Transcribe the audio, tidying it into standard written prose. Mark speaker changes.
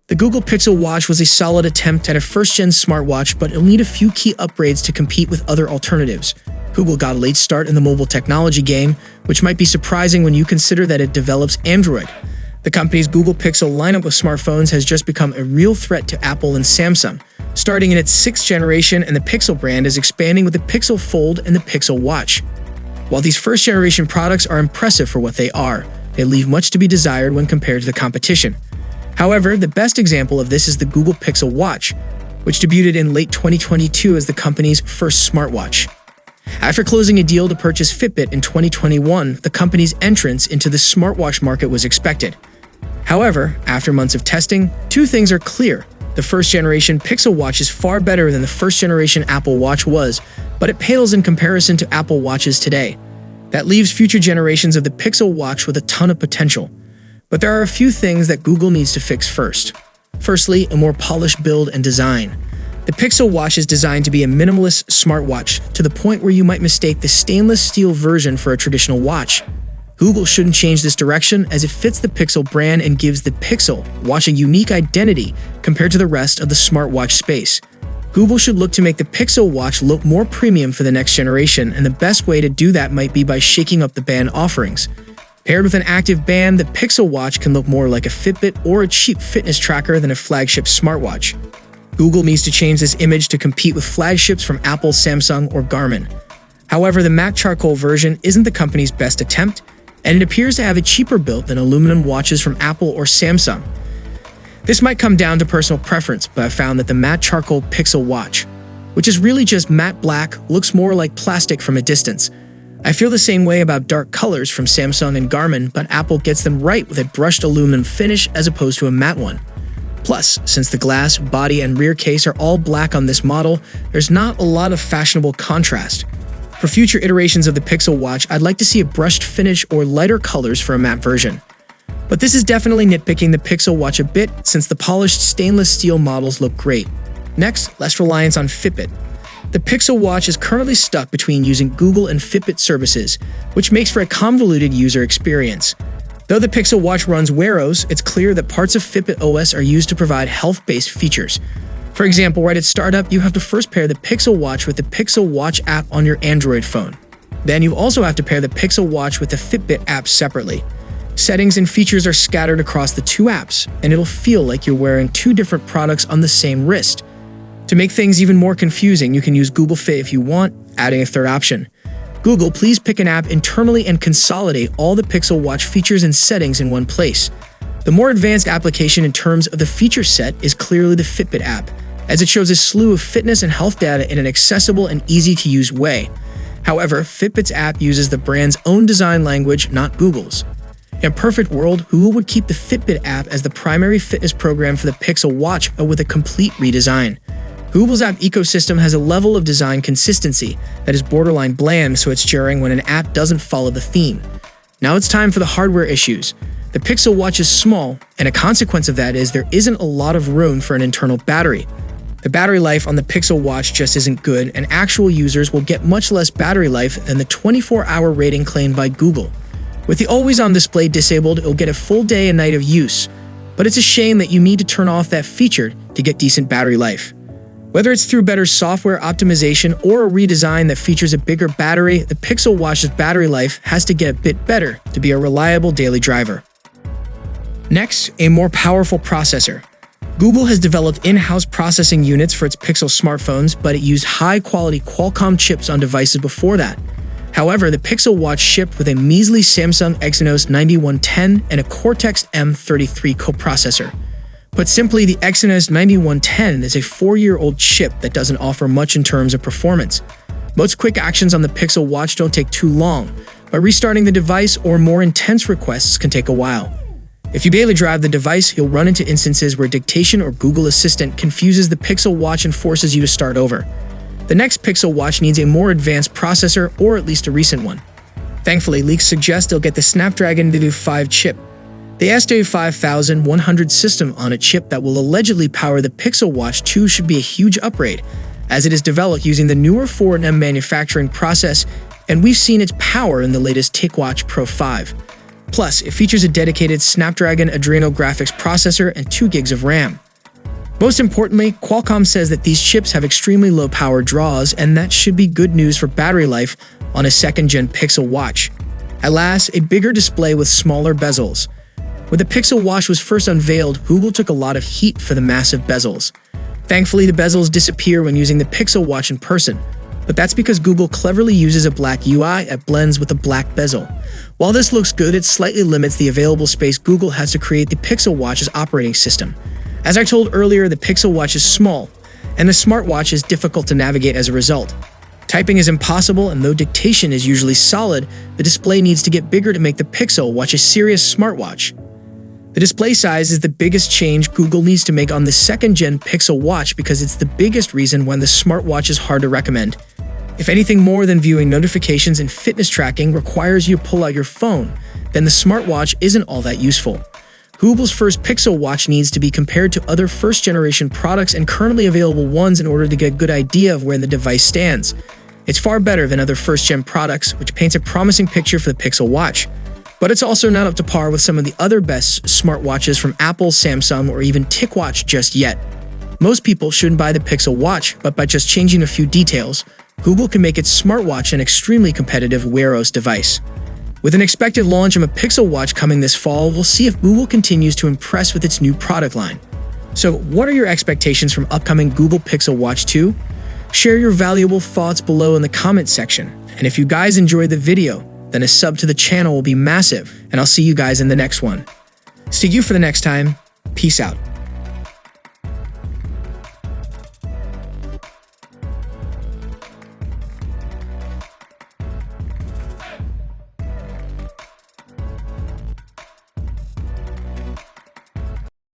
Speaker 1: The Google Pixel Watch was a solid attempt at a first-gen smartwatch, but it'll need a few key upgrades to compete with other alternatives. Google got a late start in the mobile technology game, which might be surprising when you consider that it develops Android. The company's Google Pixel lineup of smartphones has just become a real threat to Apple and Samsung, starting in its 6th generation, and the Pixel brand is expanding with the Pixel Fold and the Pixel Watch. While these first-generation products are impressive for what they are, they leave much to be desired when compared to the competition. However, the best example of this is the Google Pixel Watch, which debuted in late 2022 as the company's first smartwatch. After closing a deal to purchase Fitbit in 2021, the company's entrance into the smartwatch market was expected. However, after months of testing, two things are clear. The first-generation Pixel Watch is far better than the first-generation Apple Watch was, but it pales in comparison to Apple Watches today. That leaves future generations of the Pixel Watch with a ton of potential. But there are a few things that Google needs to fix first. Firstly, a more polished build and design. The Pixel Watch is designed to be a minimalist smartwatch, to the point where you might mistake the stainless steel version for a traditional watch. Google shouldn't change this direction, as it fits the Pixel brand and gives the Pixel Watch a unique identity compared to the rest of the smartwatch space. Google should look to make the Pixel Watch look more premium for the next generation, and the best way to do that might be by shaking up the band offerings. Paired with an active band, the Pixel Watch can look more like a Fitbit or a cheap fitness tracker than a flagship smartwatch. Google needs to change this image to compete with flagships from Apple, Samsung, or Garmin. However, the matte charcoal version isn't the company's best attempt, and it appears to have a cheaper build than aluminum watches from Apple or Samsung. This might come down to personal preference, but I found that the matte charcoal Pixel Watch, which is really just matte black, looks more like plastic from a distance. I feel the same way about dark colors from Samsung and Garmin, but Apple gets them right with a brushed aluminum finish as opposed to a matte one. Plus, since the glass, body, and rear case are all black on this model, there's not a lot of fashionable contrast. For future iterations of the Pixel Watch, I'd like to see a brushed finish or lighter colors for a matte version. But this is definitely nitpicking the Pixel Watch a bit, since the polished stainless steel models look great. Next, less reliance on Fitbit. The Pixel Watch is currently stuck between using Google and Fitbit services, which makes for a convoluted user experience. Though the Pixel Watch runs Wear OS, it's clear that parts of Fitbit OS are used to provide health-based features. For example, right at startup, you have to first pair the Pixel Watch with the Pixel Watch app on your Android phone. Then you also have to pair the Pixel Watch with the Fitbit app separately. Settings and features are scattered across the two apps, and it'll feel like you're wearing two different products on the same wrist. To make things even more confusing, you can use Google Fit if you want, adding a third option. Google, please pick an app internally and consolidate all the Pixel Watch features and settings in one place. The more advanced application in terms of the feature set is clearly the Fitbit app, as it shows a slew of fitness and health data in an accessible and easy-to-use way. However, Fitbit's app uses the brand's own design language, not Google's. In a perfect world, Google would keep the Fitbit app as the primary fitness program for the Pixel Watch, but with a complete redesign. Google's app ecosystem has a level of design consistency that is borderline bland, so it's jarring when an app doesn't follow the theme. Now it's time for the hardware issues. The Pixel Watch is small, and a consequence of that is there isn't a lot of room for an internal battery. The battery life on the Pixel Watch just isn't good, and actual users will get much less battery life than the 24-hour rating claimed by Google. With the always-on display disabled, it'll get a full day and night of use, but it's a shame that you need to turn off that feature to get decent battery life. Whether it's through better software optimization or a redesign that features a bigger battery, the Pixel Watch's battery life has to get a bit better to be a reliable daily driver. Next, a more powerful processor. Google has developed in-house processing units for its Pixel smartphones, but it used high-quality Qualcomm chips on devices before that. However, the Pixel Watch shipped with a measly Samsung Exynos 9110 and a Cortex-M33 coprocessor. Put simply, the Exynos 9110 is a 4-year-old chip that doesn't offer much in terms of performance. Most quick actions on the Pixel Watch don't take too long, but restarting the device or more intense requests can take a while. If you barely drive the device, you'll run into instances where dictation or Google Assistant confuses the Pixel Watch and forces you to start over. The next Pixel Watch needs a more advanced processor, or at least a recent one. Thankfully, leaks suggest it'll get the Snapdragon 5 chip. The SW5100 system on a chip that will allegedly power the Pixel Watch 2 should be a huge upgrade, as it is developed using the newer 4nm manufacturing process, and we've seen its power in the latest TicWatch Pro 5. Plus, it features a dedicated Snapdragon Adreno graphics processor and 2 gigs of RAM. Most importantly, Qualcomm says that these chips have extremely low power draws, and that should be good news for battery life on a second-gen Pixel Watch. At last, a bigger display with smaller bezels. When the Pixel Watch was first unveiled, Google took a lot of heat for the massive bezels. Thankfully, the bezels disappear when using the Pixel Watch in person, but that's because Google cleverly uses a black UI that blends with a black bezel. While this looks good, it slightly limits the available space Google has to create the Pixel Watch's operating system. As I told earlier, the Pixel Watch is small, and the smartwatch is difficult to navigate as a result. Typing is impossible, and though dictation is usually solid, the display needs to get bigger to make the Pixel Watch a serious smartwatch. The display size is the biggest change Google needs to make on the second-gen Pixel Watch because it's the biggest reason why the smartwatch is hard to recommend. If anything more than viewing notifications and fitness tracking requires you to pull out your phone, then the smartwatch isn't all that useful. Google's first Pixel Watch needs to be compared to other first-generation products and currently available ones in order to get a good idea of where the device stands. It's far better than other first-gen products, which paints a promising picture for the Pixel Watch. But it's also not up to par with some of the other best smartwatches from Apple, Samsung, or even TicWatch just yet. Most people shouldn't buy the Pixel Watch, but by just changing a few details, Google can make its smartwatch an extremely competitive Wear OS device. With an expected launch of a Pixel Watch coming this fall, we'll see if Google continues to impress with its new product line. So, what are your expectations from upcoming Google Pixel Watch 2? Share your valuable thoughts below in the comment section. And if you guys enjoyed the video, then a sub to the channel will be massive, and I'll see you guys in the next one. See you for the next time. Peace out.